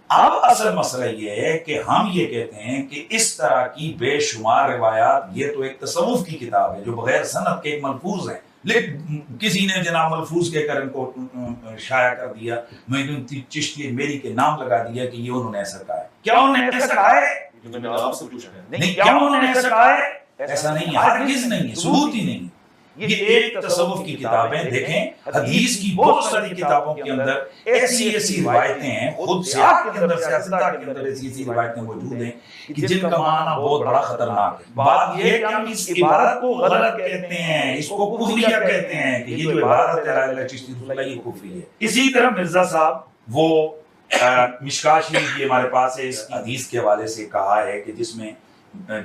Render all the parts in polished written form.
اب اصل مسئلہ یہ ہے کہ ہم یہ کہتے ہیں کہ اس طرح کی بے شمار روایات، یہ تو ایک تصوف کی کتاب ہے جو بغیر سند کے ایک ملفوظ ہے، لیکن کسی نے جناب ملفوظ کے کر ان کو شائع کر دیا، معین چشتی میری کے نام لگا دیا کہ یہ انہوں نے ایسا کہا ہے۔ کیا انہوں نے ایسا کہا ہے؟ میں نے آپ سے پوچھا ہے نہیں، کیا انہوں نے ایسا کہا ہے؟ ایسا نہیں ہے، ہرگز نہیں ہے، ثبوت ہی نہیں ہے۔ یہ ایک تصوف کی کتابیں دیکھیں، حدیث کی بہت ساری کتابوں کے اندر ایسی ایسی روایتیں ہیں، خود سیاق کے اندر، سیاستہ کے اندر ایسی ایسی روایتیں موجود ہیں کہ جن کا معنی بہت بڑا خطرناک ہے۔ بات یہ ہے کہ ہم اس عبارت کو غلط کہتے ہیں، اس کو کفریہ کہتے ہیں کہ یہ جو عبارت ہے چشتی رسول اللہ یہ کفری ہے۔ اسی طرح مرزا صاحب وہ مشکاہ شریف یہ ہمارے پاس ہے، اس حدیث کے حوالے سے کہا ہے کہ جس میں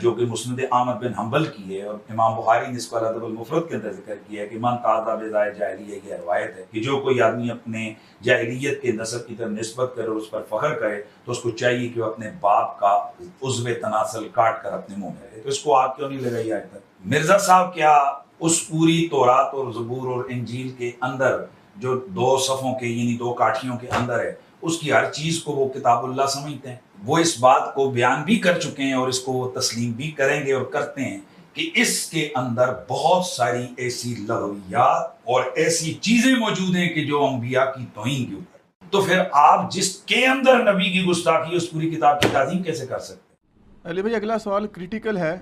جو کہ مسند احمد بن حنبل کی ہے اور امام بخاری نے اس کو الادب المفرد کے اندر ذکر کیا ہے کہ من تعاذ بذائے جاہلیہ، یہ روایت ہے کہ جو کوئی آدمی اپنے جاہلیت کے نسب کی طرف نسبت کرے اور اس پر فخر کرے تو اس کو چاہیے کہ وہ اپنے باپ کا عضو تناسل کاٹ کر اپنے منہ میں رہے۔ تو اس کو آگ کیوں نہیں لگائی آج تک؟ مرزا صاحب کیا اس پوری تورات اور زبور اور انجیل کے اندر جو 2 صفوں کے یعنی 2 کاٹھیوں کے اندر ہے، اس کی ہر چیز کو وہ کتاب اللہ سمجھتے ہیں؟ وہ اس بات کو بیان بھی کر چکے ہیں اور اس کو وہ تسلیم بھی کریں گے اور کرتے ہیں کہ اس کے اندر بہت ساری ایسی لغویات اور ایسی چیزیں موجود ہیں کہ جو انبیاء کی توہین کے اوپر۔ تو پھر آپ جس کے اندر نبی کی گستاخی اس پوری کتاب کی تعظیم کیسے کر سکتے ہیں؟ علی بھائی اگلا سوال کریٹیکل ہے۔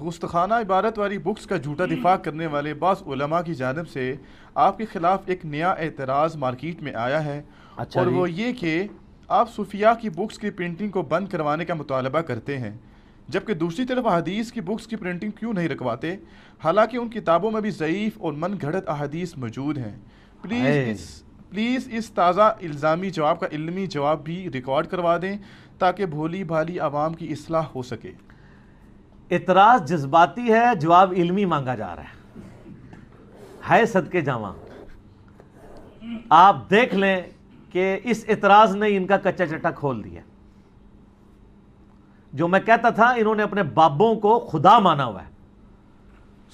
گستاخانہ عبارت والی بکس کا جھوٹا دفاع کرنے والے بعض علماء کی جانب سے آپ کے خلاف ایک نیا اعتراض مارکیٹ میں آیا ہے، اور وہ یہ کہ آپ صوفیاء کی بکس کی پرنٹنگ کو بند کروانے کا مطالبہ کرتے ہیں، جبکہ دوسری طرف احادیث کی بکس کی پرنٹنگ کیوں نہیں رکھواتے، حالانکہ ان کتابوں میں بھی ضعیف اور من گھڑت احادیث موجود ہیں۔ پلیز اس تازہ الزامی جواب کا علمی جواب بھی ریکارڈ کروا دیں تاکہ بھولی بھالی عوام کی اصلاح ہو سکے۔ اعتراض جذباتی ہے، جواب علمی مانگا جا رہا ہے صدقے جاواں۔ آپ دیکھ لیں کہ اس اعتراض نے ان کا کچا چٹا کھول دیا۔ جو میں کہتا تھا انہوں نے اپنے بابوں کو خدا مانا ہوا ہے۔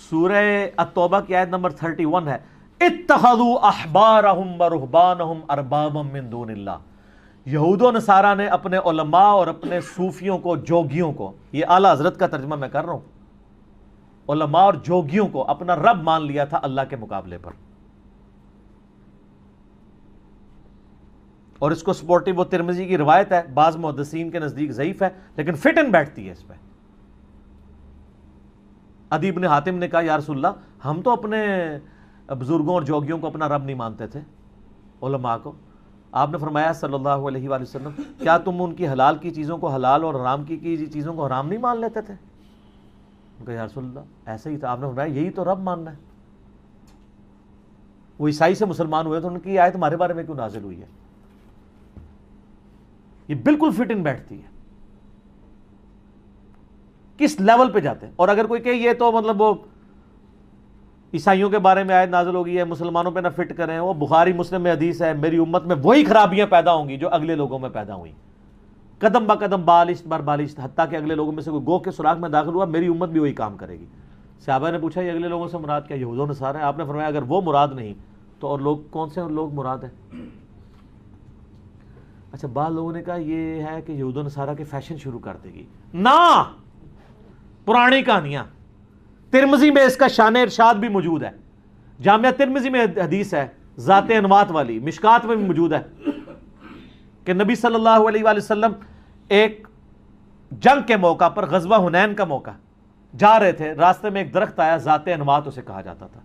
سورہ التوبہ کی آیت نمبر 31 ہے، اتخذوا احبارہم ورہبانہم اربابا من دون اللہ۔ یہود و نصارہ نے اپنے علماء اور اپنے صوفیوں کو، جوگیوں کو، یہ اعلیٰ حضرت کا ترجمہ میں کر رہا ہوں، علماء اور جوگیوں کو اپنا رب مان لیا تھا اللہ کے مقابلے پر۔ اور اس کو سپورٹیو و ترمذی کی روایت ہے، بعض محدثین کے نزدیک ضعیف ہے لیکن فٹ ان بیٹھتی ہے اس پہ۔ عدی بن حاتم نے کہا یا رسول اللہ ہم تو اپنے بزرگوں اور جوگیوں کو اپنا رب نہیں مانتے تھے، علماء کو۔ آپ نے فرمایا صلی اللہ علیہ وآلہ وسلم کیا تم ان کی حلال کی چیزوں کو حلال اور حرام کی چیزوں کو حرام نہیں مان لیتے تھے؟ کہا یا رسول اللہ ایسا ہی تھا۔ آپ نے فرمایا یہی تو رب ماننا ہے۔ وہ عیسائی سے مسلمان ہوئے تو ان کی آیت تمہارے بارے میں کیوں نازل ہوئی ہے؟ یہ بالکل فٹ ان بیٹھتی ہے۔ کس لیول پہ جاتے ہیں؟ اور اگر کوئی کہ یہ تو مطلب وہ عیسائیوں کے بارے میں آیت نازل ہو گئی ہے، مسلمانوں پہ نہ فٹ کریں، وہ بخاری مسلم میں حدیث ہے، میری امت میں وہی خرابیاں پیدا ہوں گی جو اگلے لوگوں میں پیدا ہوئیں، قدم با قدم بالشت بر بالشت، حتیٰ کہ اگلے لوگوں میں سے کوئی گوہ کے سوراخ میں داخل ہوا میری امت بھی وہی کام کرے گی۔ صحابہ نے پوچھا یہ اگلے لوگوں سے مراد کیا؟ یہود و نصارہ ہیں۔ آپ نے فرمایا اگر وہ مراد نہیں تو اور لوگ کون سے لوگ مراد ہیں؟ اچھا بعض لوگوں نے کہا یہ ہے کہ یہود و نصارہ کے فیشن شروع کر دے گی۔ نہ، پرانی کہانیاں۔ ترمذی میں اس کا شان ارشاد بھی موجود ہے، جامعہ ترمذی میں حدیث ہے ذات انوات والی، مشکات میں بھی موجود ہے کہ نبی صلی اللہ علیہ وآلہ وسلم ایک جنگ کے موقع پر، غزوہ حنین کا موقع، جا رہے تھے، راستے میں ایک درخت آیا ذات انوات اسے کہا جاتا تھا،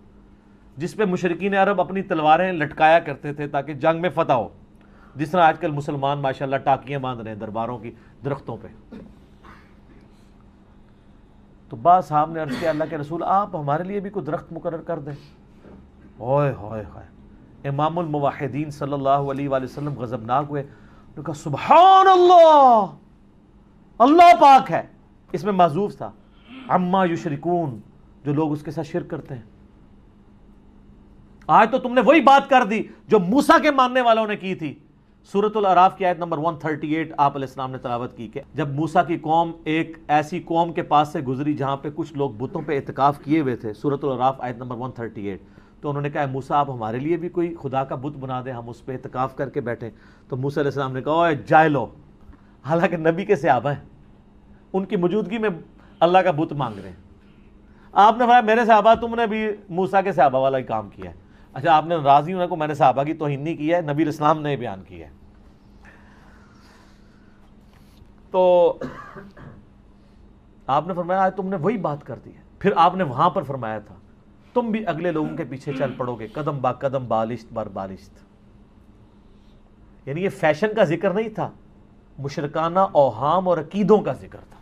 جس پہ مشرکین عرب اپنی تلواریں لٹکایا کرتے تھے تاکہ جنگ میں فتح ہو، جس طرح آج کل مسلمان ماشاءاللہ ٹاکیاں باندھ رہے ہیں درباروں کی درختوں پہ۔ تو بعض صاحب نے عرض کیا اللہ کے رسول آپ ہمارے لیے بھی کوئی درخت مقرر کر دیں۔ اوئے ہوئے ہوئے، امام الموحدین صلی اللہ علیہ وآلہ وسلم غضبناک ہوئے، انہوں نے کہا سبحان اللہ، اللہ پاک ہے۔ اس میں معذوف تھا عما یشرکون، جو لوگ اس کے ساتھ شرک کرتے ہیں۔ آج تو تم نے وہی بات کر دی جو موسیٰ کے ماننے والوں نے کی تھی۔ سورۃ الاعراف کی آیت نمبر 138 آپ علیہ السلام نے تلاوت کی کہ جب موسیٰ کی قوم ایک ایسی قوم کے پاس سے گزری جہاں پہ کچھ لوگ بتوں پہ اعتکاف کیے ہوئے تھے، سورۃ الاعراف آیت نمبر 138، تو انہوں نے کہا موسیٰ آپ ہمارے لیے بھی کوئی خدا کا بت بنا دیں، ہم اس پہ اعتکاف کر کے بیٹھیں۔ تو موسیٰ علیہ السلام نے کہا اوے جاہلو، حالانکہ نبی کے صحابہ ہیں، ان کی موجودگی میں اللہ کا بت مانگ رہے ہیں. آپ نے فرمایا میرے صحابہ، تم نے بھی موسیٰ کے صحابہ والا ہی کام کیا ہے. اچھا آپ نے راضی ہونے کو میں نے صحابہ کی توہین نہیں کی ہے، نبی علیہ السلام نے بیان کیا ہے. تو آپ نے فرمایا آج تم نے وہی بات کر دی ہے. پھر آپ نے وہاں پر فرمایا تھا تم بھی اگلے لوگوں کے پیچھے چل پڑو گے، قدم با قدم، بالشت بر بالشت. یعنی یہ فیشن کا ذکر نہیں تھا، مشرکانہ اوہام اور عقیدوں کا ذکر تھا.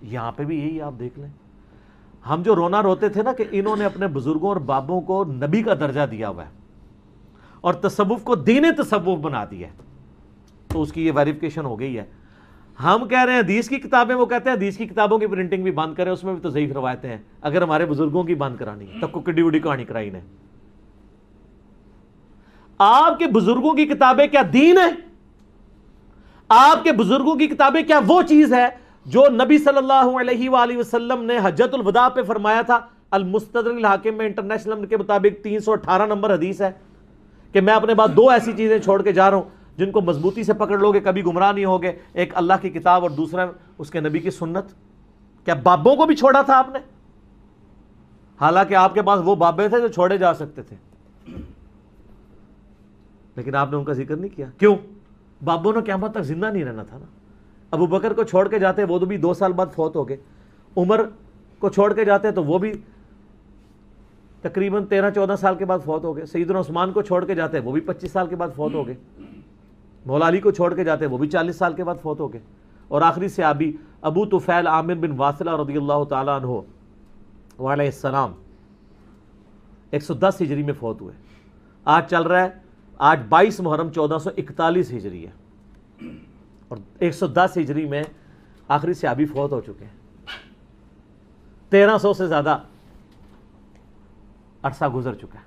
یہاں پہ بھی یہی آپ دیکھ لیں، ہم جو رونا روتے تھے نا کہ انہوں نے اپنے بزرگوں اور بابوں کو نبی کا درجہ دیا ہوا ہے اور تصوف کو دین تصوف بنا دیا ہے، تو اس کی یہ ویریفیکیشن ہو گئی ہے. ہم کہہ رہے ہیں حدیث کی کتابیں، وہ کہتے ہیں حدیث کی کتابوں کی پرنٹنگ بھی بند کریں، اس میں بھی تو ضعیف روایتیں ہیں. اگر ہمارے بزرگوں کی بند کرانی ہے تب کو کڈی وڈی کہانی کرائی نے. آپ کے بزرگوں کی کتابیں کیا دین ہے؟ آپ کے بزرگوں کی کتابیں کیا وہ چیز ہے جو نبی صلی اللہ علیہ وآلہ وسلم نے حجۃ الوداع پہ فرمایا تھا؟ المستدرک الحاکم میں انٹرنیشنل نمبر کے مطابق 318 نمبر حدیث ہے کہ میں اپنے بعد 2 ایسی چیزیں چھوڑ کے جا رہا ہوں جن کو مضبوطی سے پکڑ لو گے کبھی گمراہ نہیں ہوگے. ایک اللہ کی کتاب اور دوسرا اس کے نبی کی سنت. کیا بابوں کو بھی چھوڑا تھا آپ نے؟ حالانکہ آپ کے پاس وہ بابے تھے جو چھوڑے جا سکتے تھے، لیکن آپ نے ان کا ذکر نہیں کیا. کیوں؟ بابوں نے قیامت تک زندہ نہیں رہنا تھا نا. ابو بکر کو چھوڑ کے جاتے وہ تو بھی 2 سال بعد فوت ہو گئے. عمر کو چھوڑ کے جاتے تو وہ بھی تقریباً 13-14 سال کے بعد فوت ہو گئے. سیدنا عثمان کو چھوڑ کے جاتے وہ بھی 25 سال کے بعد فوت ہو گئے. مولا علی کو چھوڑ کے جاتے وہ بھی 40 سال کے بعد فوت ہو گئے. اور آخری صحابی ابو طفیل عامر بن واصلہ رضی اللہ تعالیٰ عنہ وعلیہ السلام 110 ہجری میں فوت ہوئے. آج چل رہا ہے، آج 22 محرم 1441 ہجری ہے اور 110 ہجری میں آخری صحابی فوت ہو چکے ہیں. 1300 سے زیادہ عرصہ گزر چکا ہے.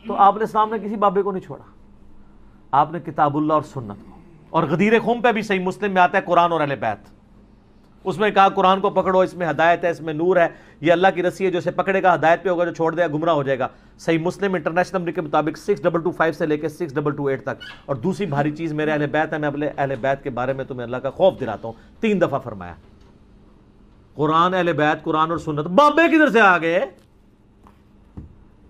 تو آپ نے اسلام نے کسی بابے کو نہیں چھوڑا، آپ نے کتاب اللہ اور سنت کو. اور غدیر خم پہ بھی صحیح مسلم میں آتا ہے قرآن اور اہل بیت. اس میں کہا قرآن کو پکڑو، اس میں ہدایت ہے، اس میں نور ہے، یہ اللہ کی رسی ہے، جو اسے پکڑے گا ہدایت پہ ہوگا، جو چھوڑ دے گا گمراہ ہو جائے گا. صحیح مسلم انٹرنیشنل نمبر کے مطابق 6225 سے لے کے 6228 تک. اور دوسری بھاری چیز میرے اہل بیت ہے، میں اپنے اہل بیت کے بارے میں تمہیں اللہ کا خوف دلاتا ہوں. 3 دفعہ فرمایا. قرآن، اہل بیت، قرآن اور سنت. بابے کدھر سے آ گئے؟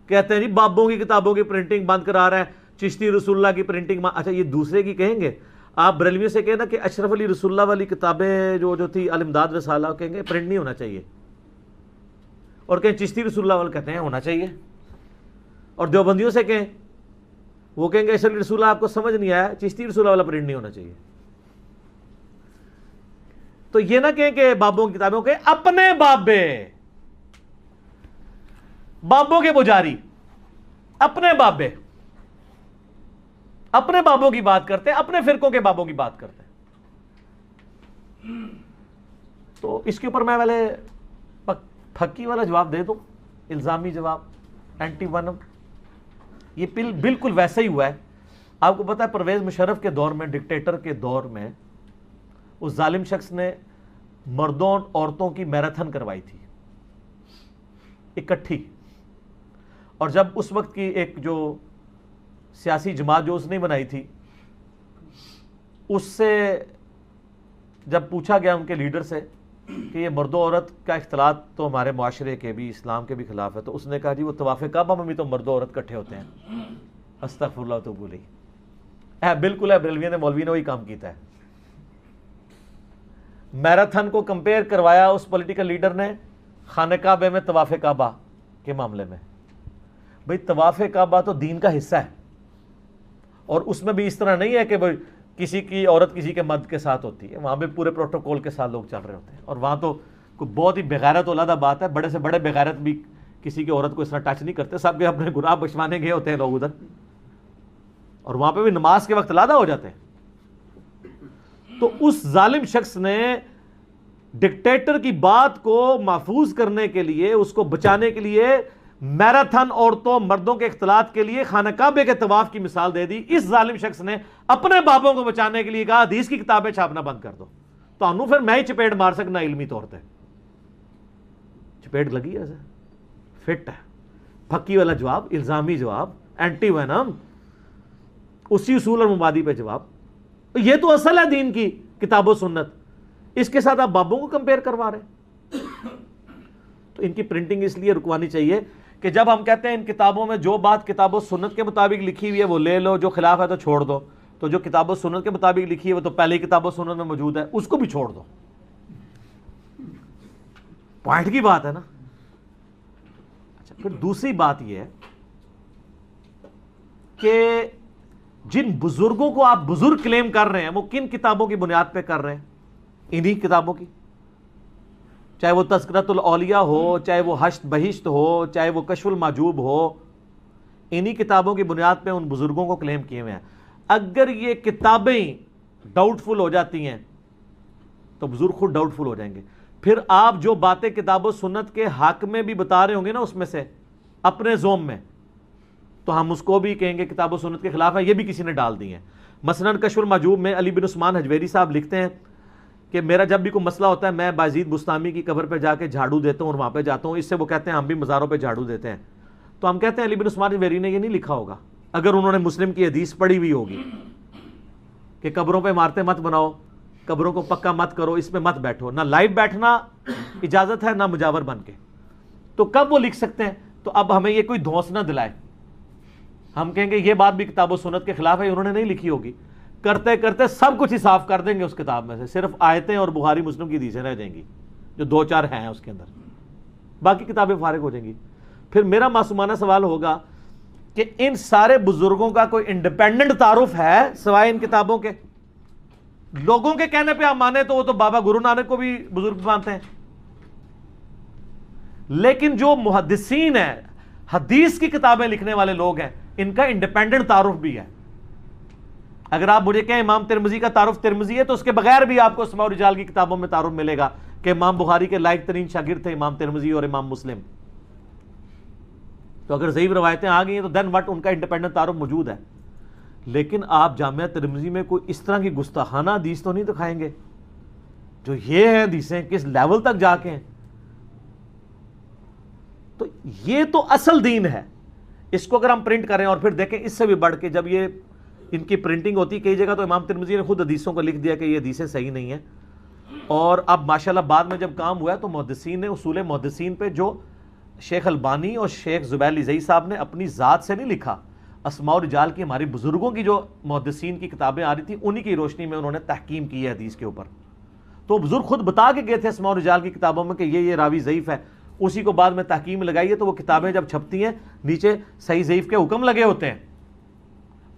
کہتے ہیں جی بابوں کی کتابوں کی پرنٹنگ بند کرا رہا ہے، چشتی رسول اللہ کی پرنٹنگ. اچھا یہ دوسرے کی کہیں گے. آپ بریلویوں سے کہیں نا کہ اشرف علی رسول اللہ والی کتابیں جو تھی الامداد رسالہ، کہیں گے پرنٹ نہیں ہونا چاہیے. اور کہیں چشتی رسول اللہ والا، کہتے ہیں ہونا چاہیے. اور دیوبندیوں سے کہیں، وہ کہیں گے اشرف علی رسول اللہ آپ کو سمجھ نہیں آیا، چشتی رسول اللہ والا پرنٹ نہیں ہونا چاہیے. تو یہ نہ کہیں کہ بابوں کی کتابوں کے اپنے بابوں کے پجاری، اپنے بابوں کی بات کرتے ہیں، اپنے فرقوں کے بابوں کی بات کرتے ہیں. تو اس کے اوپر میں پہلے پھکی والا جواب دے دوں، الزامی جواب، اینٹی ونم. یہ بالکل ویسا ہی ہوا ہے. آپ کو پتا ہے پرویز مشرف کے دور میں، ڈکٹیٹر کے دور میں، اس ظالم شخص نے مردوں اور عورتوں کی میراتھن کروائی تھی اکٹھی. اور جب اس وقت کی ایک جو سیاسی جماعت جو اس نے بنائی تھی، اس سے جب پوچھا گیا ان کے لیڈر سے کہ یہ مرد و عورت کا اختلاط تو ہمارے معاشرے کے بھی، اسلام کے بھی خلاف ہے، تو اس نے کہا جی وہ طواف کعبہ میں بھی تو مرد و عورت کٹھے ہوتے ہیں. استغفر اللہ تو بولی بالکل ہے، بریلوی نے مولوی نے وہی کام کیتا ہے. میراتھن کو کمپیئر کروایا اس پولیٹیکل لیڈر نے خانہ کعبہ میں طواف کعبہ کے معاملے میں. بھئی طواف کعبہ تو دین کا حصہ ہے، اور اس میں بھی اس طرح نہیں ہے کہ بھئی کسی کی عورت کسی کے مرد کے ساتھ ہوتی ہے. وہاں بھی پورے پروٹوکول کے ساتھ لوگ چل رہے ہوتے ہیں. اور وہاں تو کوئی بہت ہی بغیرت علیحدہ بات ہے، بڑے سے بڑے بغیرت بھی کسی کی عورت کو اس طرح ٹچ نہیں کرتے، سب کے اپنے گناہ بخشوانے گئے ہوتے ہیں لوگ ادھر. اور وہاں پہ بھی نماز کے وقت علیحدہ ہو جاتے ہیں. تو اس ظالم شخص نے ڈکٹیٹر کی بات کو محفوظ کرنے کے لیے، اس کو بچانے کے لیے، میراتھن عورتوں مردوں کے اختلاط کے لیے خانہ کعبے کے طواف کی مثال دے دی. اس ظالم شخص نے اپنے بابوں کو بچانے کے لیے کہا حدیث کی کتابیں چھاپنا بند کر دو. تو انہوں پھر میں ہی چپیٹ مار سکنا علمی طور پہ. چپیٹ لگی ایسے فٹ ہے. پھکی والا جواب، الزامی جواب، اینٹی وینم، اسی اصول اور مبادی پہ جواب. یہ تو اصل ہے دین کی کتاب و سنت، اس کے ساتھ آپ بابوں کو کمپیئر کروا رہے ہیں۔ تو ان کی پرنٹنگ اس لیے رکوانی چاہیے کہ جب ہم کہتے ہیں ان کتابوں میں جو بات کتاب و سنت کے مطابق لکھی ہوئی ہے وہ لے لو، جو خلاف ہے تو چھوڑ دو، تو جو کتاب و سنت کے مطابق لکھی ہے وہ تو پہلے کتاب و سنت میں موجود ہے، اس کو بھی چھوڑ دو۔ پوائنٹ کی بات ہے نا۔ اچھا، پھر دوسری بات یہ ہے کہ جن بزرگوں کو آپ بزرگ کلیم کر رہے ہیں وہ کن کتابوں کی بنیاد پہ کر رہے ہیں؟ انہی کتابوں کی، چاہے وہ تذکرۃ الاولیاء ہو، چاہے وہ حشت بہشت ہو، چاہے وہ کشف المحجوب ہو، انہی کتابوں کی بنیاد پہ ان بزرگوں کو کلیم کیے ہوئے ہیں۔ اگر یہ کتابیں ڈاؤٹ فل ہو جاتی ہیں تو بزرگ خود ڈاؤٹ فل ہو جائیں گے۔ پھر آپ جو باتیں کتاب و سنت کے حق میں بھی بتا رہے ہوں گے نا اس میں سے اپنے زوم میں، تو ہم اس کو بھی کہیں گے کتاب و سنت کے خلاف ہے، یہ بھی کسی نے ڈال دی ہیں۔ مثلا کشف المحجوب میں علی بن عثمان حجویری صاحب لکھتے ہیں کہ میرا جب بھی کوئی مسئلہ ہوتا ہے میں بایزید بستامی کی قبر پہ جا کے جھاڑو دیتا ہوں اور وہاں پہ جاتا ہوں، اس سے وہ کہتے ہیں ہم بھی مزاروں پہ جھاڑو دیتے ہیں۔ تو ہم کہتے ہیں علی بن عثمان حجویری نے یہ نہیں لکھا ہوگا، اگر انہوں نے مسلم کی حدیث پڑھی ہوئی ہوگی کہ قبروں پہ عمارتیں مت بناؤ، قبروں کو پکا مت کرو، اس میں مت بیٹھو، نہ لائیو بیٹھنا اجازت ہے نہ مجاور بن کے، تو کب وہ لکھ سکتے ہیں؟ تو اب ہمیں یہ کوئی دھونس نہ دلائے، ہم کہیں گے یہ بات بھی کتاب و سنت کے خلاف ہے، انہوں نے نہیں لکھی ہوگی، کرتے کرتے سب کچھ ہی صاف کر دیں گے اس کتاب میں سے، صرف آیتیں اور بخاری مسلم کی حدیثیں رہ جائیں گی جو 2-4 ہیں اس کے اندر، باقی کتابیں فارغ ہو جائیں گی۔ پھر میرا معصومانہ سوال ہوگا کہ ان سارے بزرگوں کا کوئی انڈیپینڈنٹ تعارف ہے سوائے ان کتابوں کے؟ لوگوں کے کہنے پہ آپ مانے تو وہ تو بابا گرو نانک کو بھی بزرگ مانتے ہیں، لیکن جو محدثین ہیں، حدیث کی کتابیں لکھنے والے لوگ ہیں، ان کا انڈیپینڈنٹ تعارف بھی ہے۔ اگر آپ مجھے کہیں امام ترمذی کا تعارف ترمذی ہے تو اس کے بغیر بھی آپ کو اسماء و رجال کی کتابوں میں تعارف ملے گا کہ امام بخاری کے لائق ترین شاگرد تھے امام ترمذی اور امام مسلم۔ تو اگر ضعیف روایتیں آ گئی ہیں تو دین وٹ، ان کا انڈیپینڈنٹ تعارف موجود ہے۔ لیکن آپ جامعہ ترمذی میں کوئی اس طرح کی گستاخانہ حدیث تو نہیں دکھائیں گے جو یہ ہیں حدیثیں کس لیول تک جا کے ہیں۔ تو یہ تو اصل دین ہے، اس کو اگر ہم پرنٹ کریں اور پھر دیکھیں اس سے بھی بڑھ کے جب یہ ان کی پرنٹنگ ہوتی کئی جگہ تو امام ترمذی نے خود حدیثوں کو لکھ دیا کہ یہ حدیثیں صحیح نہیں ہیں، اور اب ماشاءاللہ بعد میں جب کام ہوا ہے تو محدثین نے اصول محدثین پہ جو شیخ البانی اور شیخ زبیر الزئی صاحب نے اپنی ذات سے نہیں لکھا، اسماء و رجال کی ہماری بزرگوں کی جو محدثین کی کتابیں آ رہی تھیں انہی کی روشنی میں انہوں نے تحکیم کی ہے حدیث کے اوپر۔ تو بزرگ خود بتا کے گئے تھے اسماء و رجال کی کتابوں میں کہ یہ راوی ضعیف ہے، اسی کو بعد میں تحکیم لگائی ہے، تو وہ کتابیں جب چھپتی ہیں نیچے صحیح ضعیف کے حکم لگے ہوتے ہیں۔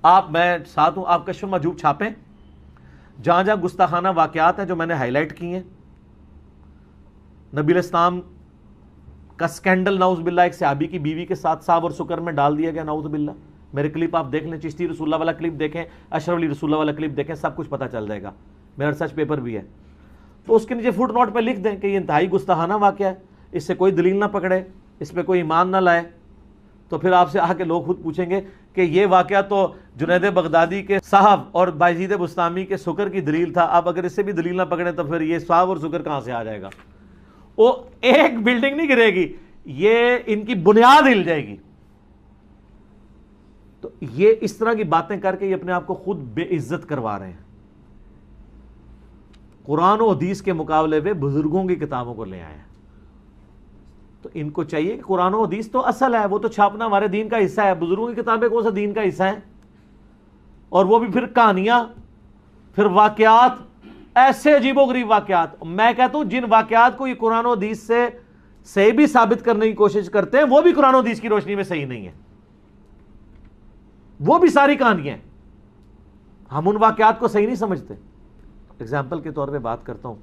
آپ میں ساتھ ہوں، آپ کشف المحجوب چھاپیں، جہاں جہاں گستاخانہ واقعات ہیں جو میں نے ہائی لائٹ کی ہیں، نبی الاسلام کا سکینڈل نعوذ باللہ ایک صحابی کی بیوی کے ساتھ صاحب اور سکر میں ڈال دیا گیا، نعوذ باللہ۔ میرے کلپ آپ دیکھ لیں، چشتی رسول اللہ والا کلپ دیکھیں، اشرف علی رسول اللہ والا کلپ دیکھیں، سب کچھ پتہ چل جائے گا، میرا ریسرچ پیپر بھی ہے۔ تو اس کے نیچے فٹ نوٹ پہ لکھ دیں کہ یہ انتہائی گستاخانہ واقعہ ہے، اس سے کوئی دلیل نہ پکڑے، اس پہ کوئی ایمان نہ لائے۔ تو پھر آپ سے آ کے لوگ خود پوچھیں گے کہ یہ واقعہ تو جنید بغدادی کے صاحب اور بایزید بستامی کے سکر کی دلیل تھا، اب اگر اس سے بھی دلیل نہ پکڑیں تو پھر یہ صاحب اور سکر کہاں سے آ جائے گا؟ وہ ایک بلڈنگ نہیں گرے گی، یہ ان کی بنیاد ہل جائے گی۔ تو یہ اس طرح کی باتیں کر کے یہ اپنے آپ کو خود بے عزت کروا رہے ہیں۔ قرآن و حدیث کے مقابلے پہ بزرگوں کی کتابوں کو لے آئے ہیں۔ تو ان کو چاہیے کہ قرآن و حدیث تو اصل ہے، وہ تو چھاپنا ہمارے دین کا حصہ ہے، بزرگوں کی کتابیں کون سا دین کا حصہ ہیں؟ اور وہ بھی پھر کہانیاں، پھر واقعات، ایسے عجیب و غریب واقعات۔ میں کہتا ہوں جن واقعات کو یہ قرآن و حدیث سے صحیح بھی ثابت کرنے کی کوشش کرتے ہیں وہ بھی قرآن و حدیث کی روشنی میں صحیح نہیں ہے، وہ بھی ساری کہانیاں ہیں، ہم ان واقعات کو صحیح نہیں سمجھتے۔ اگزامپل کے طور پہ بات کرتا ہوں،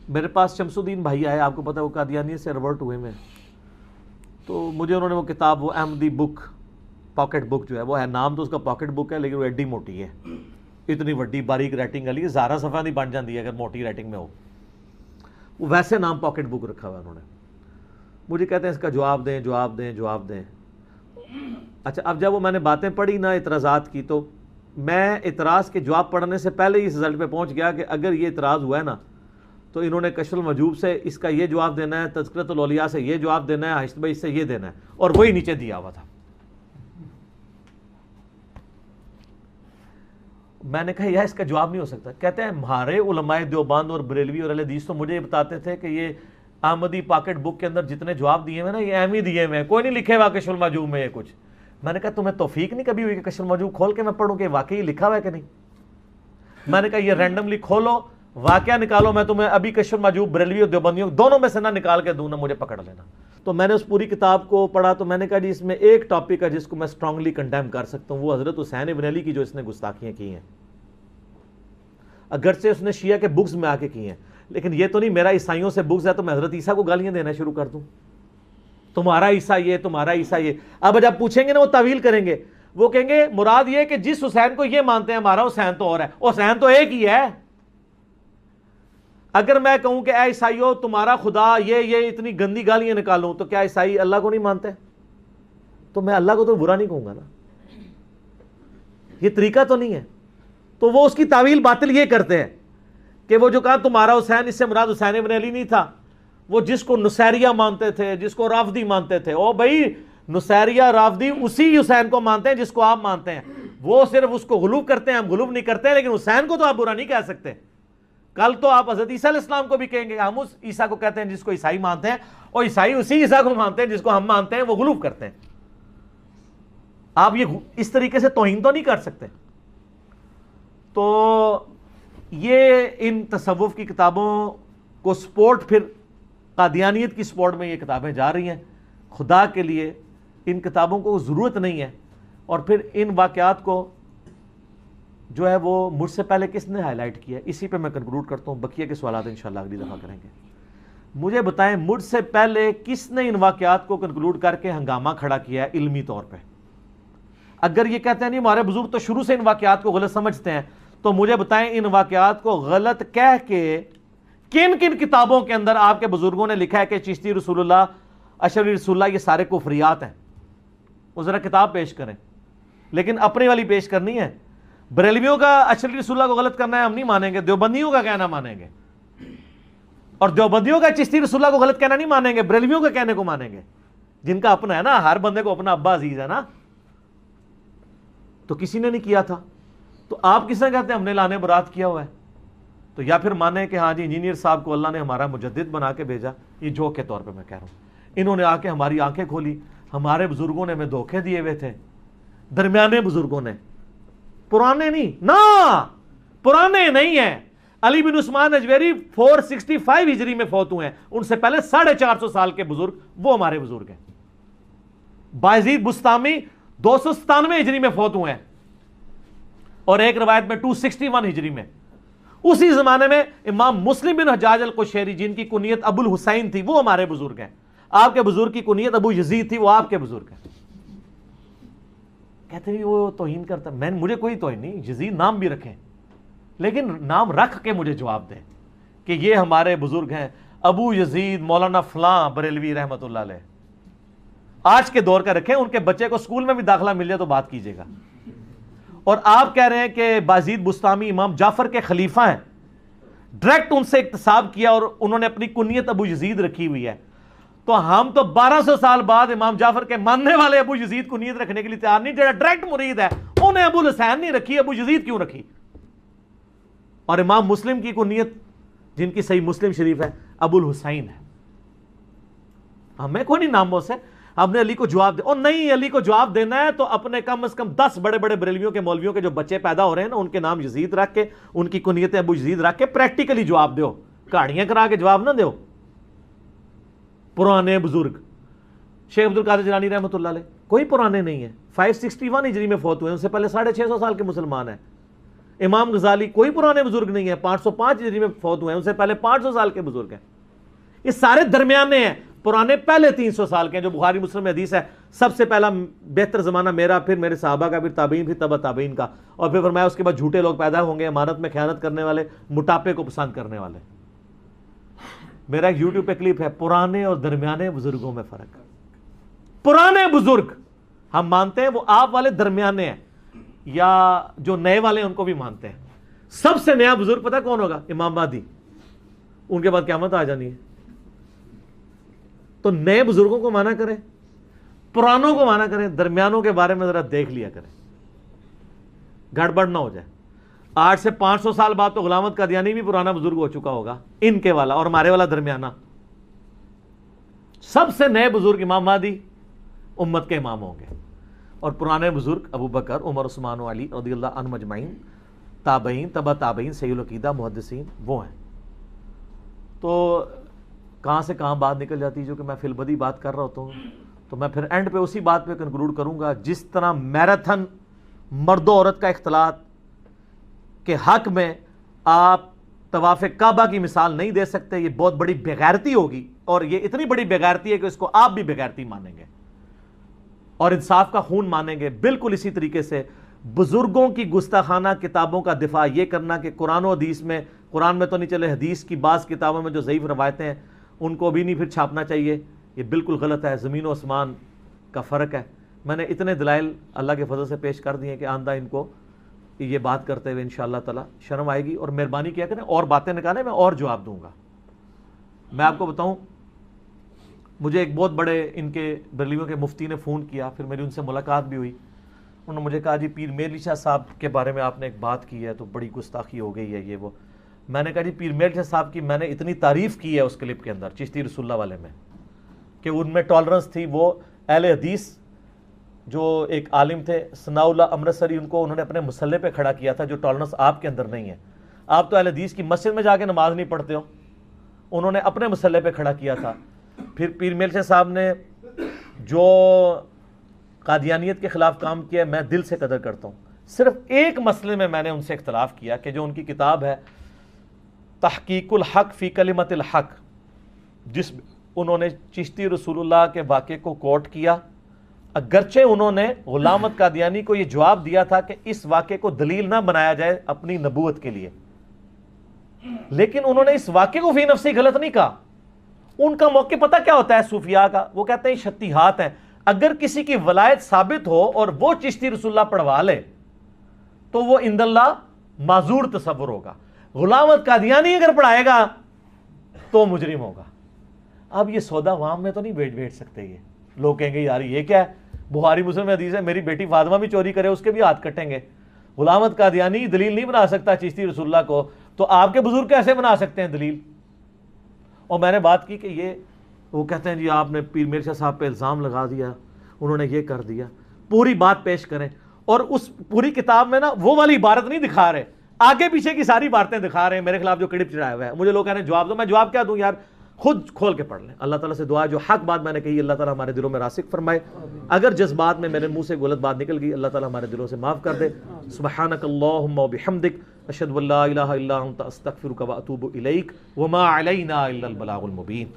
میرے پاس شمس الدین بھائی آئے، آپ کو پتہ ہے وہ قادیانی سے ریورٹ ہوئے میں، تو مجھے انہوں نے وہ کتاب، وہ احمدی بک، پاکٹ بک جو ہے، وہ ہے نام تو اس کا پاکٹ بک ہے لیکن وہ ایڈی موٹی ہے، اتنی وڈی باریک رائٹنگ والی، 11 صفحہ نہیں بن جاتی ہے اگر موٹی رائٹنگ میں ہو، وہ ویسے نام پاکٹ بک رکھا ہوا انہوں نے۔ مجھے کہتے ہیں اس کا جواب دیں جواب دیں جواب دیں۔ اچھا، اب جب وہ میں نے باتیں پڑھی نا اعتراضات کی، تو میں اعتراض کے جواب پڑھنے سے پہلے ہی اس رزلٹ پہ پہنچ گیا کہ اگر یہ اعتراض ہوا ہے نا تو انہوں نے کشف المحجوب سے اس کا یہ جواب دینا ہے، تذکرۃ الاولیاء سے یہ جواب دینا ہے، حشت بہشت سے یہ دینا ہے، اور وہی نیچے دیا ہوا تھا۔ میں نے کہا یار اس کا جواب نہیں ہو سکتا. کہتے ہیں ہمارے علماء دیوبند اور بریلوی اور اہل حدیث تو مجھے یہ بتاتے تھے کہ یہ احمدی پاکٹ بک کے اندر جتنے جواب دیے ہوئے نا یہ اہم ہی دیے ہوئے ہیں, کوئی نہیں لکھے ہوا کشف المحجوب میں یہ کچھ. میں نے کہا تمہیں توفیق نہیں کبھی ہوئی کہ کشف المحجوب کھول کے میں پڑھوں کہ واقعی لکھا ہوا ہے کہ نہیں. میں نے کہا یہ رینڈملی کھولو, واقعہ نکالو, میں تمہیں ابھی کشف المحجوب بریلوی اور دیوبندیوں دونوں میں سے نہ نکال کے دوں نا, مجھے پکڑ لینا. تو میں نے اس پوری کتاب کو پڑھا تو میں نے کہا جی اس میں ایک ٹاپک ہے جس کو میں اسٹرانگلی کنڈیم کر سکتا ہوں, وہ حضرت حسین ابن علی کی جو اس نے گستاخیاں کی ہیں, اگرچہ اس نے شیعہ کے بکس میں آ کے کی ہیں, لیکن یہ تو نہیں میرا عیسائیوں سے بکس ہے تو میں حضرت عیسیٰ کو گالیاں دینا شروع کر دوں, تمہارا عیسیٰ یہ, تمہارا عیسیٰ یہ. اب جب پوچھیں گے نا وہ تعویل کریں گے, وہ کہیں گے مراد یہ کہ جس حسین کو یہ مانتے ہیں ہمارا حسین تو اور ہے, حسین تو ایک ہی ہے. اگر میں کہوں کہ اے عیسائیوں تمہارا خدا یہ اتنی گندی گالیاں نکالوں, تو کیا عیسائی اللہ کو نہیں مانتے؟ تو میں اللہ کو تو برا نہیں کہوں گا نا, یہ طریقہ تو نہیں ہے. تو وہ اس کی تعویل باطل یہ کرتے ہیں کہ وہ جو کہا تمہارا حسین, اس سے مراد حسین ابن علی نہیں تھا, وہ جس کو نصیریہ مانتے تھے, جس کو رافضی مانتے تھے. او بھائی نصیریہ رافضی اسی حسین کو مانتے ہیں جس کو آپ مانتے ہیں, وہ صرف اس کو غلو کرتے ہیں, ہم غلو نہیں کرتے ہیں, لیکن حسین کو تو آپ برا نہیں کہہ سکتے. کل تو آپ حضرت عیسیٰ علیہ السلام کو بھی کہیں گے ہم اس عیسیٰ کو کہتے ہیں جس کو عیسائی مانتے ہیں, اور عیسائی اسی عیسیٰ کو مانتے ہیں جس کو ہم مانتے ہیں, وہ غلو کرتے ہیں. آپ یہ اس طریقے سے توہین تو نہیں کر سکتے. تو یہ ان تصوف کی کتابوں کو سپورٹ, پھر قادیانیت کی سپورٹ میں یہ کتابیں جا رہی ہیں. خدا کے لیے ان کتابوں کو ضرورت نہیں ہے. اور پھر ان واقعات کو جو ہے وہ مجھ سے پہلے کس نے ہائی لائٹ کیا ہے, اسی پہ میں کنکلوڈ کرتا ہوں. بقیہ کے سوالات انشاءاللہ اگلی دفعہ کریں گے. مجھے بتائیں مجھ سے پہلے کس نے ان واقعات کو کنکلوڈ کر کے ہنگامہ کھڑا کیا ہے علمی طور پہ؟ اگر یہ کہتے ہیں نہیں ہمارے بزرگ تو شروع سے ان واقعات کو غلط سمجھتے ہیں, تو مجھے بتائیں ان واقعات کو غلط کہہ کے کن کن کتابوں کے اندر آپ کے بزرگوں نے لکھا ہے کہ چشتی رسول اللہ, اشعری رسول اللہ یہ سارے کفریات ہیں؟ وہ ذرا کتاب پیش کریں, لیکن اپنی والی پیش کرنی ہے. بریلویوں کا اشعری رسول اللہ کو غلط کرنا ہے ہم نہیں مانیں گے, دیوبندیوں کا کہنا مانیں گے, اور دیوبندیوں کا چشتی رسول اللہ کو غلط کہنا نہیں مانیں گے, بریلویوں کا کہنے کو مانیں گے, جن کا اپنا ہے نا, ہر بندے کو اپنا ابا عزیز ہے نا. تو کسی نے نہیں کیا تھا, تو آپ کس نے کہتے ہیں ہم نے لانے برات کیا ہوا ہے؟ تو یا پھر مانیں کہ ہاں جی انجینئر صاحب کو اللہ نے ہمارا مجدد بنا کے بھیجا. یہ جوک کے طور پہ میں کہہ رہا ہوں, انہوں نے آ کے ہماری آنکھیں کھولی, ہمارے بزرگوں نے ہمیں دھوکے دیے ہوئے تھے, درمیانے بزرگوں نے, پرانے نہیں نا, پرانے نہیں ہیں. علی بن عثمان اجویری 465 ہجری میں فوت ہوئے ہیں, ان سے پہلے 450 سال کے بزرگ وہ ہمارے بزرگ ہیں. بایزید بستامی 297 ہجری میں فوت ہوئے ہیں, اور ایک روایت میں 261 ہجری میں. اسی زمانے میں امام مسلم بن حجاج القشیری جن کی کنیت ابو الحسین تھی وہ ہمارے بزرگ ہیں. آپ کے بزرگ کی کنیت ابو یزید تھی, وہ آپ کے بزرگ ہیں. کہتے ہیں وہ توہین کرتا, مجھے کوئی توہین نہیں, یزید نام بھی رکھیں, لیکن نام رکھ کے مجھے جواب دیں کہ یہ ہمارے بزرگ ہیں, ابو یزید مولانا فلاں بریلوی رحمت اللہ علیہ. آج کے دور کا رکھیں, ان کے بچے کو اسکول میں بھی داخلہ مل جائے تو بات کیجیے گا. اور آپ کہہ رہے ہیں کہ بازید بستامی امام جعفر کے خلیفہ ہیں, ڈائریکٹ ان سے اکتساب کیا اور انہوں نے اپنی کنیت ابو یزید رکھی ہوئی ہے. تو ہم تو 1200 سال بعد امام جعفر کے ماننے والے ابو یزید کنیت رکھنے کے لیے تیار نہیں. جو ڈائریکٹ مرید ہے انہیں ابو الحسین نہیں رکھی, ابو یزید کیوں رکھی؟ اور امام مسلم کی کنیت جن کی صحیح مسلم شریف ہے ابو الحسین ہے. ہمیں کوئی نہیں ناموں سے, ہم نے علی کو جواب دے, اور نہیں علی کو جواب دینا ہے تو اپنے کم از کم 10 بڑے بڑے بریلویوں کے مولویوں کے جو بچے پیدا ہو رہے ہیں نا, ان کے نام یزید رکھ کے, ان کی کنیت ابو یزید رکھ کے پریکٹیکلی جواب دیو, کہانیاں کرا کے جواب نہ دیو. پرانے بزرگ شیخ عبد القادر جیلانی رحمۃ اللہ علیہ کوئی پرانے نہیں ہیں, 561 ہجری میں فوت ہوئے, ان سے پہلے 650 سال کے مسلمان ہیں. امام غزالی کوئی پرانے بزرگ نہیں ہے, 505 ہجری میں فوت ہوئے ہیں, ان سے پہلے 500 سال کے بزرگ ہیں. یہ سارے درمیانے ہیں, پرانے پہلے 300 سال کے ہیں. جو بخاری مسلم میں حدیث ہے سب سے پہلا بہتر زمانہ میرا, پھر میرے صحابہ کا, پھر تابعین, پھر تبع تابعین کا, اور پھر فرمایا اس کے بعد جھوٹے لوگ پیدا ہوں گے, امانت میں خیانت کرنے والے, موٹاپے کو پسند کرنے والے. میرا ایک یوٹیوب پہ کلپ ہے, پرانے اور درمیانے بزرگوں میں فرق. پرانے بزرگ ہم مانتے ہیں وہ آپ والے درمیانے ہیں, یا جو نئے والے ہیں ان کو بھی مانتے ہیں. سب سے نیا بزرگ پتہ کون ہوگا؟ امام مہدی, ان کے بعد قیامت آ جانی ہے. تو نئے بزرگوں کو مانا کریں, پرانوں کو مانا کریں, درمیانوں کے بارے میں ذرا دیکھ لیا کریں, گڑبڑ نہ ہو جائے. 8 سے 500 سال بعد تو غلام احمد قادیانی بھی پرانا بزرگ ہو چکا ہوگا، ان کے والا اور ہمارے والا درمیانہ۔ سب سے نئے بزرگ امام مہدی امت کے امام ہوں گے، اور پرانے بزرگ ابو بکر، عمر، عثمان و علی رضی اللہ عنہم اجمعین، تابعین، تبع تابعین، صحیح العقیدہ محدثین وہ ہیں۔ تو کہاں سے کہاں بات نکل جاتی ہے، جو کہ میں فی البدی بات کر رہا ہوتا ہوں، تو میں پھر اینڈ پہ اسی بات پہ کنکلوڈ کروں گا، جس طرح میراتھن مرد و عورت کا اختلاط کے حق میں آپ طواف کعبہ کی مثال نہیں دے سکتے، یہ بہت بڑی بےغیرتی ہوگی، اور یہ اتنی بڑی بےغیرتی ہے کہ اس کو آپ بھی بےغیرتی مانیں گے اور انصاف کا خون مانیں گے۔ بالکل اسی طریقے سے بزرگوں کی گستاخانہ کتابوں کا دفاع یہ کرنا کہ قرآن و حدیث میں، قرآن میں تو نہیں چلے، حدیث کی بعض کتابوں میں جو ضعیف روایتیں ہیں ان کو بھی نہیں پھر چھاپنا چاہیے، یہ بالکل غلط ہے، زمین و آسمان کا فرق ہے۔ میں نے اتنے دلائل اللہ کے فضل سے پیش کر دیے ہیں کہ آندہ ان کو یہ بات کرتے ہوئے انشاءاللہ تعالی شرم آئے گی، اور مہربانی کیا کریں اور باتیں نکالیں، میں اور جواب دوں گا۔ میں آپ کو بتاؤں، مجھے ایک بہت بڑے ان کے بریلویوں کے مفتی نے فون کیا، پھر میری ان سے ملاقات بھی ہوئی، انہوں نے مجھے کہا جی پیر میر علی شاہ صاحب کے بارے میں آپ نے ایک بات کی ہے تو بڑی گستاخی ہو گئی ہے یہ وہ۔ میں نے کہا جی پیر میر علی شاہ صاحب کی میں نے اتنی تعریف کی ہے اس کلپ کے اندر چشتی رسول اللہ والے میں، کہ ان میں ٹالرنس تھی، وہ اہل حدیث جو ایک عالم تھے ثناء اللہ امرتسری، ان کو انہوں نے اپنے مسلح پہ کھڑا کیا تھا، جو ٹالرنس آپ کے اندر نہیں ہے۔ آپ تو اہل حدیث کی مسجد میں جا کے نماز نہیں پڑھتے ہو، انہوں نے اپنے مسلح پہ کھڑا کیا تھا۔ پھر پیر میر علی شاہ صاحب نے جو قادیانیت کے خلاف کام کیا، میں دل سے قدر کرتا ہوں۔ صرف ایک مسئلے میں نے ان سے اختلاف کیا کہ جو ان کی کتاب ہے تحقیق الحق فی کلمت الحق، جس میں انہوں نے چشتی رسول اللہ کے واقعے کو کوٹ کیا، اگرچہ انہوں نے غلام احمد قادیانی کو یہ جواب دیا تھا کہ اس واقعے کو دلیل نہ بنایا جائے اپنی نبوت کے لیے، لیکن انہوں نے اس واقعے کو فی نفسی غلط نہیں کہا۔ ان کا موقع پتہ کیا ہوتا ہے صوفیاء کا؟ وہ کہتے ہیں شتیہات ہیں، اگر کسی کی ولایت ثابت ہو اور وہ چشتی رسول اللہ پڑھوا لے تو وہ عند اللہ معذور تصور ہوگا، غلام احمد قادیانی اگر پڑھائے گا تو مجرم ہوگا۔ اب یہ سودا عوام میں تو نہیں بیٹھ سکتے، یہ لوگ کہیں گے یار یہ کیا ہے، بخاری مسلم میں حدیث ہے میری بیٹی فاطمہ بھی چوری کرے اس کے بھی ہاتھ کٹیں گے، غلام احمد قادیانی دلیل نہیں بنا سکتا چشتی رسول اللہ کو، تو آپ کے بزرگ کیسے بنا سکتے ہیں دلیل؟ اور میں نے بات کی کہ یہ وہ کہتے ہیں جی آپ نے پیر میر شاہ صاحب پہ الزام لگا دیا، انہوں نے یہ کر دیا۔ پوری بات پیش کریں، اور اس پوری کتاب میں نا وہ والی عبارت نہیں دکھا رہے، آگے پیچھے کی ساری باتیں دکھا رہے ہیں میرے خلاف جو کلپ چڑھایا ہوا ہے۔ مجھے لوگ کہہ رہے ہیں جواب دو، میں جواب کیا دوں یار، خود کھول کے پڑھ لیں۔ اللہ تعالیٰ سے دعا ہے جو حق بات میں نے کہی اللہ تعالیٰ ہمارے دلوں میں راسخ فرمائے، اگر جذبات میں میرے منہ سے غلط بات نکل گئی اللہ تعالیٰ ہمارے دلوں سے معاف کر دے۔ سبحانک اللہم و بحمدک، اشہد ان لا الہ الا انت، استغفرک و اتوب الیک، وما علینا الا البلاغ المبین۔